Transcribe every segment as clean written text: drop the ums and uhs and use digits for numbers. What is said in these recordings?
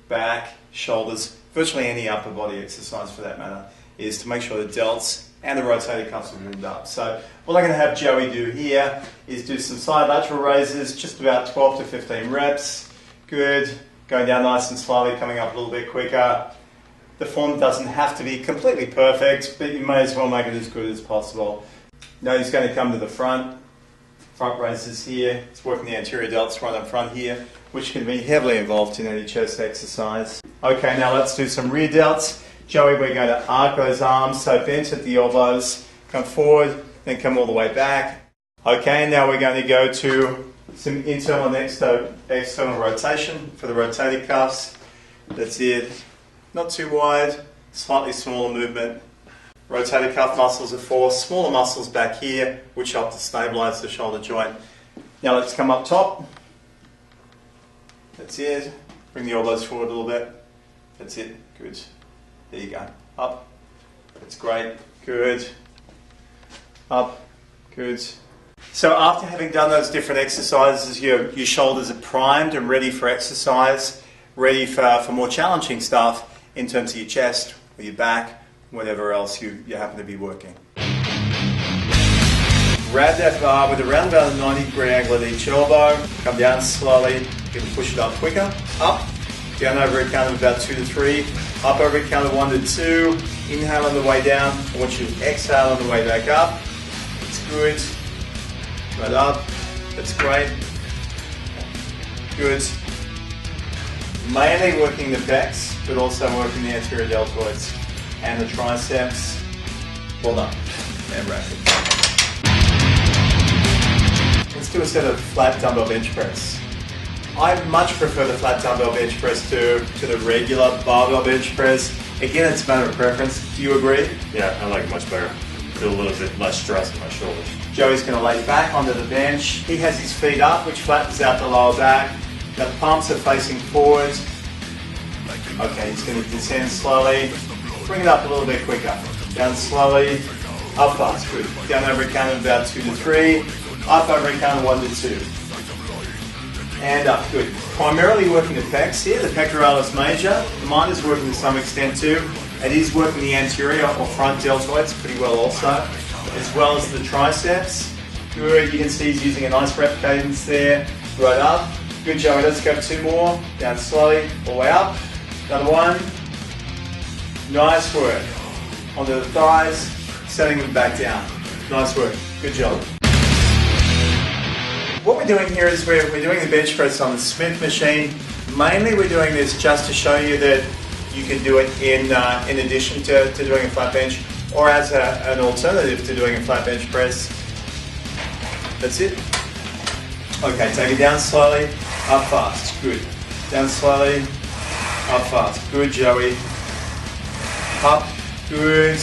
back, shoulders, virtually any upper body exercise for that matter, is to make sure the delts and the rotator cuffs are warmed up. So what I'm going to have Joey do here is do some side lateral raises, just about 12 to 15 reps. Good. Going down nice and slowly, coming up a little bit quicker. The form doesn't have to be completely perfect, but you may as well make it as good as possible. Now he's going to come to the front raises here. It's working the anterior delts right up front here, which can be heavily involved in any chest exercise. Okay, now let's do some rear delts. Joey, we're going to arc those arms, so bent at the elbows, come forward, then come all the way back. Okay, now we're going to go to some internal and external rotation for the rotator cuffs. That's it. Not too wide, slightly smaller movement. Rotator cuff muscles are for smaller muscles back here, which help to stabilize the shoulder joint. Now let's come up top. That's it. Bring the elbows forward a little bit. That's it. Good. There you go. Up. That's great. Good. Up. Good. So after having done those different exercises, your shoulders are primed and ready for exercise, ready for more challenging stuff in terms of your chest or your back, whatever else you happen to be working. Grab that bar with around about a 90-degree angle at each elbow. Come down slowly. You can push it up quicker. Up. Down over a count of about 2 to 3. Up over a count of 1 to 2. Inhale on the way down. I want you to exhale on the way back up. It's good. Right up. That's great. Good. Mainly working the pecs, but also working the anterior deltoids and the triceps. Well done. And rapid. Let's do a set of flat dumbbell bench press. I much prefer the flat dumbbell bench press to the regular barbell bench press. Again, it's a matter of preference. Do you agree? Yeah, I like it much better. Feel a little bit less stress in my shoulders. Joey's going to lay back onto the bench. He has his feet up, which flattens out the lower back. The palms are facing forward. Okay, he's going to descend slowly. Bring it up a little bit quicker. Down slowly. Up fast. Good. Down over a count of about 2 to 3. Up over a count of 1 to 2. And up. Good. Primarily working the pecs here, the pectoralis major. Mine is working to some extent too. It is working the anterior or front deltoids pretty well also, as well as the triceps. Good. You can see he's using a nice rep cadence there. Right up. Good, Joey. Let's go 2 more. Down slowly. All the way up. Another 1. Nice work. Onto the thighs. Setting them back down. Nice work. Good job. What we're doing here is we're doing the bench press on the Smith machine. Mainly we're doing this just to show you that you can do it in addition to doing a flat bench, or as an alternative to doing a flat bench press. That's it. Okay, take it down slowly, up fast. Good. Down slowly, up fast. Good, Joey. Up. Good.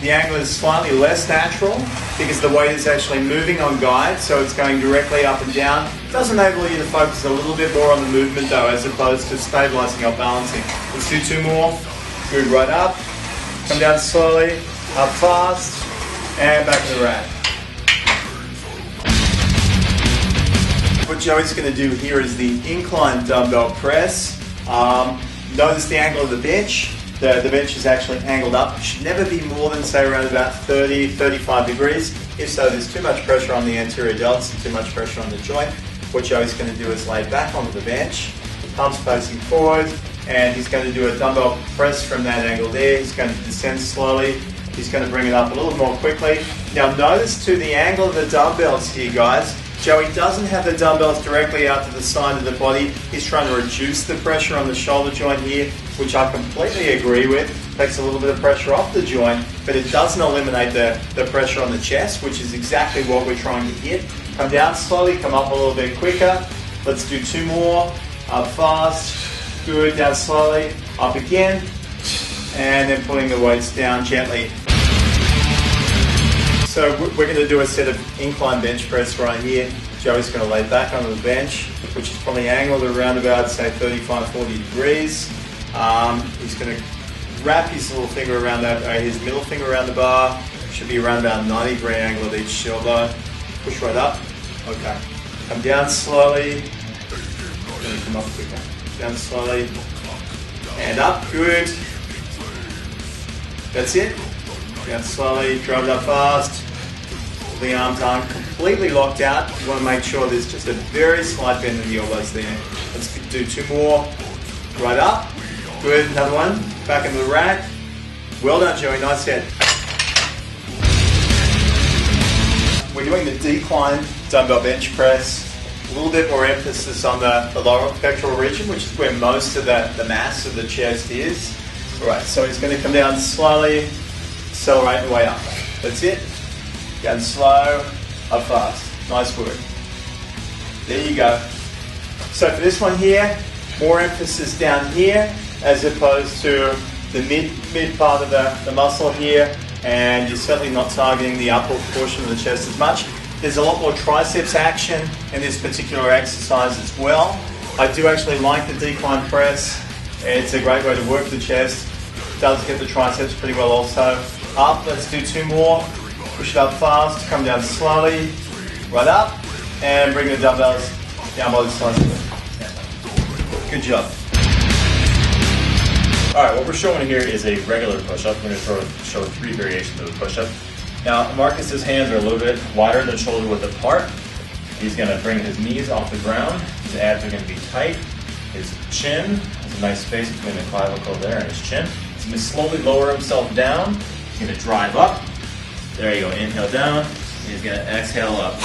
The angle is slightly less natural because the weight is actually moving on guide, so it's going directly up and down. It does enable you to focus a little bit more on the movement though, as opposed to stabilizing or balancing. Let's do 2 more. Good, right up. Come down slowly, up fast, and back to the rack. What Joey's going to do here is the incline dumbbell press. Notice the angle of the bench. The bench is actually angled up. It should never be more than, say, around about 30, 35 degrees. If so, there's too much pressure on the anterior delts and too much pressure on the joint. What Joey's going to do is lay back onto the bench, palms facing forward, and he's going to do a dumbbell press from that angle there. He's going to descend slowly. He's going to bring it up a little more quickly. Now notice to the angle of the dumbbells here, guys. Joey doesn't have the dumbbells directly out to the side of the body. He's trying to reduce the pressure on the shoulder joint here, which I completely agree with. Takes a little bit of pressure off the joint, but it doesn't eliminate the pressure on the chest, which is exactly what we're trying to hit. Come down slowly, come up a little bit quicker. Let's do 2 more. Up fast. Good. Down slowly. Up again. And then pulling the weights down gently. So we're going to do a set of incline bench press right here. Joey's going to lay back onto the bench, which is probably angled around about, say, 35, 40 degrees. He's going to wrap his little finger around that, his middle finger around the bar. Should be around about a 90-degree angle at each elbow. Push right up. Okay. Come down slowly. Then come up quicker. down slowly, and up, good. That's it. Down slowly, drive it up fast. The arms aren't completely locked out. You want to make sure there's just a very slight bend in the elbows there. Let's do 2 more. Right up. Good, another one. Back into the rack. Well done, Joey, nice head. We're doing the decline dumbbell bench press. A little bit more emphasis on the lower pectoral region, which is where most of the mass of the chest is. All right, so he's going to come down slowly, accelerate the way up. That's it. Down slow, up fast. Nice work. There you go. So for this one here, more emphasis down here as opposed to the mid part of the muscle here, and you're certainly not targeting the upper portion of the chest as much. There's a lot more triceps action in this particular exercise as well. I do actually like the decline press. It's a great way to work the chest. Does get the triceps pretty well also. Up, let's do 2 more. Push it up fast, come down slowly, right up, and bring the dumbbells down by the sides of it. Good job. Alright, what we're showing here is a regular push-up. We're going to show 3 variations of the push-up. Now, Marcus's hands are a little bit wider than shoulder width apart. He's going to bring his knees off the ground. His abs are going to be tight. His chin has a nice space between the clavicle there and his chin. He's going to slowly lower himself down. He's going to drive up. There you go, inhale down, he's going to exhale up.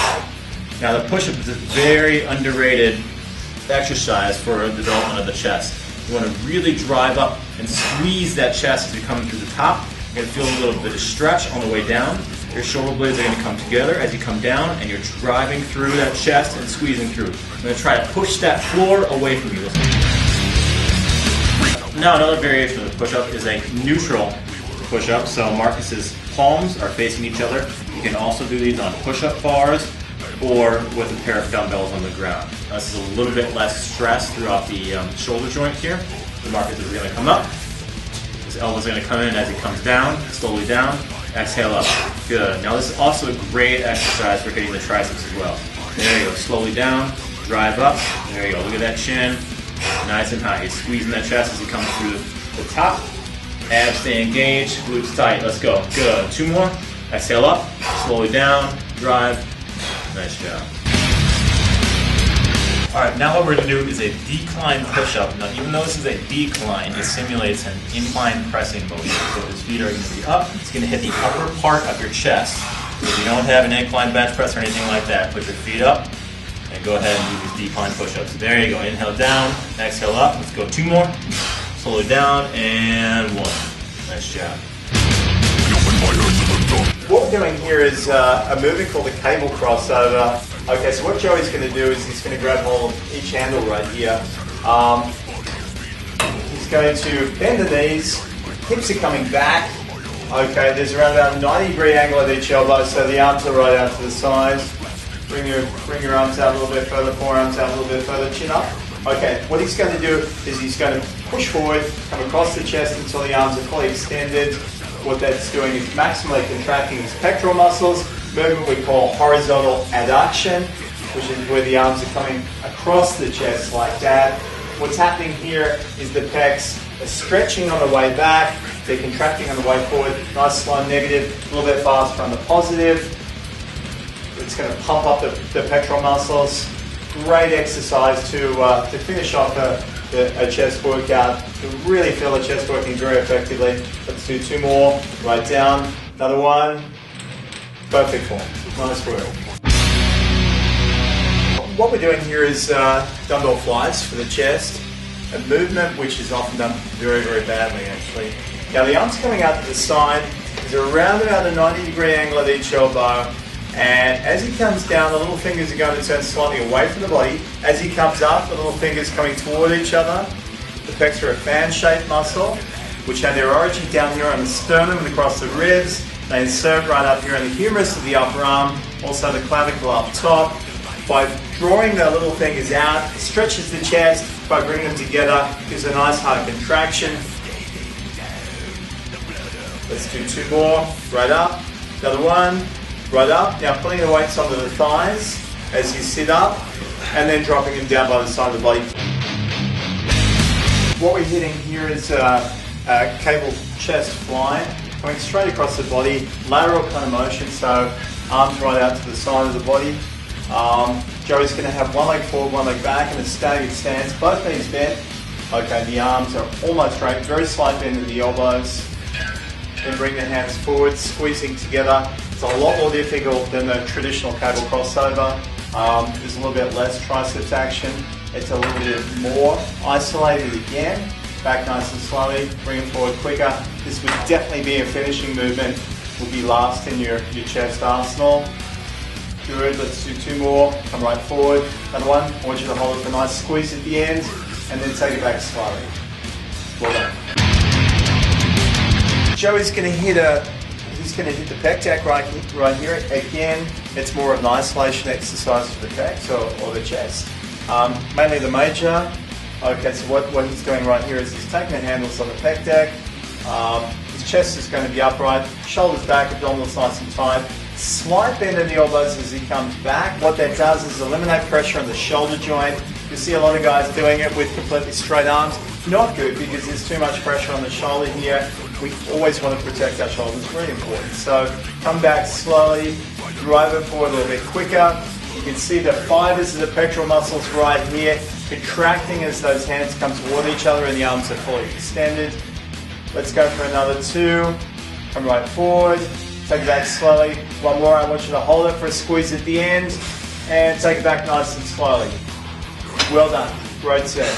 Now the push-up is a very underrated exercise for the development of the chest. You want to really drive up and squeeze that chest as you're coming through the top. You're going to feel a little bit of stretch on the way down. Your shoulder blades are going to come together as you come down, and you're driving through that chest and squeezing through. I'm going to try to push that floor away from you. Now another variation of the push-up is a neutral push-up. So Marcus's palms are facing each other. You can also do these on push-up bars or with a pair of dumbbells on the ground. This is a little bit less stress throughout the shoulder joint here. So Marcus is going to come up. His elbows are going to come in as he comes down, slowly down. Exhale up. Good. Now this is also a great exercise for hitting the triceps as well. There you go. Slowly down, drive up. There you go. Look at that chin. Nice and high. He's squeezing that chest as he comes through the top. Abs stay engaged, glutes tight. Let's go. Good. 2 more. Exhale up. Slowly down. Drive. Nice job. Alright, now what we're going to do is a decline push-up. Now even though this is a decline, it simulates an incline pressing motion. So his feet are going to be up. It's going to hit the upper part of your chest. If you don't have an incline bench press or anything like that, put your feet up and go ahead and do these decline push-ups. There you go. Inhale down. Exhale up. Let's go 2 more. Slowly down, and 1. Nice job. What we're doing here is a movement called a cable crossover. Okay, so what Joey's going to do is he's going to grab hold of each handle right here. He's going to bend the knees, hips are coming back. Okay, there's around about a 90-degree angle at each elbow, so the arms are right out to the sides. Bring your arms out a little bit further, forearms out a little bit further, chin up. Okay, what he's going to do is he's going to push forward, come across the chest until the arms are fully extended. What that's doing is maximally contracting his pectoral muscles, movement we call horizontal adduction, which is where the arms are coming across the chest like that. What's happening here is the pecs are stretching on the way back, they're contracting on the way forward. Nice slow negative, a little bit faster on the positive. It's going to pump up the pectoral muscles. Great exercise to finish off a chest workout, to really feel the chest working very effectively. Let's do 2 more. Right down. Another 1. Perfect form. Nice work. What we're doing here is dumbbell flies for the chest, a movement which is often done very, very badly actually. Now the arms coming out to the side is around about a 90-degree angle at each elbow. And as he comes down, the little fingers are going to turn slightly away from the body. As he comes up, the little fingers coming toward each other. The pecs are a fan-shaped muscle, which have their origin down here on the sternum and across the ribs. They insert right up here in the humerus of the upper arm, also the clavicle up top. By drawing the little fingers out, it stretches the chest. By bringing them together, gives a nice hard contraction. Let's do 2 more. Right up. Another 1. Right up. Now pulling the weights onto the thighs as you sit up, and then dropping them down by the side of the body. What we're hitting here is a cable chest fly, coming straight across the body, lateral kind of motion, so arms right out to the side of the body. Joey's going to have one leg forward, one leg back in a staggered stance, both knees bent. Okay, the arms are almost straight, very slight bend in the elbows. Then bring the hands forward, squeezing together. It's a lot more difficult than the traditional cable crossover. There's a little bit less triceps action. It's a little bit more isolated again. Back nice and slowly, bring it forward quicker. This would definitely be a finishing movement. Will be last in your chest arsenal. Good, let's do 2 more. Come right forward. Another one. I want you to hold it for a nice squeeze at the end, and then take it back slowly. Well done. Joey's going to hit the pec deck right here. Again, it's more of an isolation exercise for the pecs or the chest. Mainly the major. Okay, so what he's doing right here is he's taking the handles on the pec deck. His chest is going to be upright, shoulders back, abdominals nice and tight. Slight bend in the elbows as he comes back. What that does is eliminate pressure on the shoulder joint. You see a lot of guys doing it with completely straight arms. Not good, because there's too much pressure on the shoulder here. We always want to protect our shoulders, very important. So come back slowly, drive it forward a little bit quicker. You can see the fibers of the pectoral muscles right here contracting as those hands come toward each other and the arms are fully extended. Let's go for another 2. Come right forward, take it back slowly. One more, I want you to hold it for a squeeze at the end and take it back nice and slowly. Well done, great set.